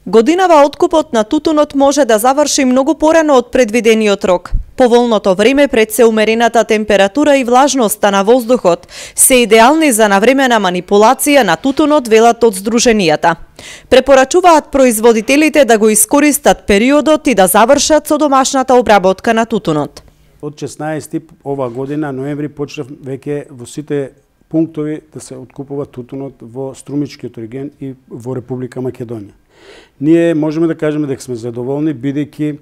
Годинава откупот на тутунот може да заврши многу порано од предвидениот рок. Поволното време пред се умерената температура и влажноста на воздухот се идеални за навремена манипулација на тутунот, велат од здруженијата. Препорачуваат производителите да го искористат периодот и да завршат со домашната обработка на тутунот. Од 16 ова година, ноември, почнав веќе во сите пунктови да се откупува тутунот во Струмичкиот регион и во Република Македонија. Ние можеме да кажеме дека сме задоволни, бидејќи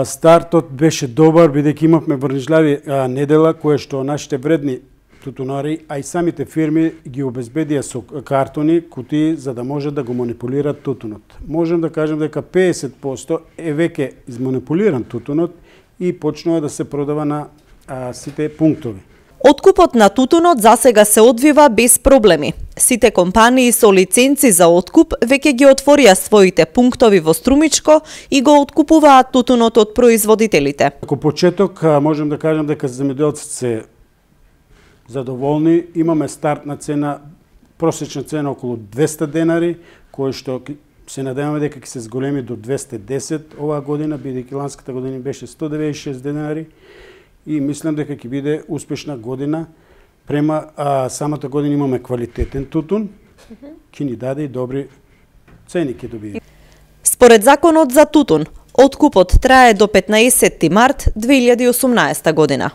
стартот беше добар, бидејќи имавме врнежливи недела, кое што нашите вредни тутунари, а и самите фирми ги обезбедија со картони, кутии, за да може да го манипулират тутунот. Можем да кажем дека 50% е веќе изманипулиран тутунот и почнува да се продава на сите пунктови. Откупот на тутунот засега се одвива без проблеми. Сите компании со лиценци за откуп веќе ги отворија своите пунктови во Струмичко и го откупуваат тутунот од производителите. Како почеток можем да кажем дека земјоделците се задоволни. Имаме стартна цена, просечна цена околу 200 денари, кој што се надеваме дека ќе се зголеми до 210 оваа година, бидејќи ланската година беше 196 денари. И мислам дека ќе биде успешна година. Према самата година имаме квалитетен тутун, ќе ни даде и добри цени ќе добие. Според законот за тутун, откупот трае до 15 март 2018 година.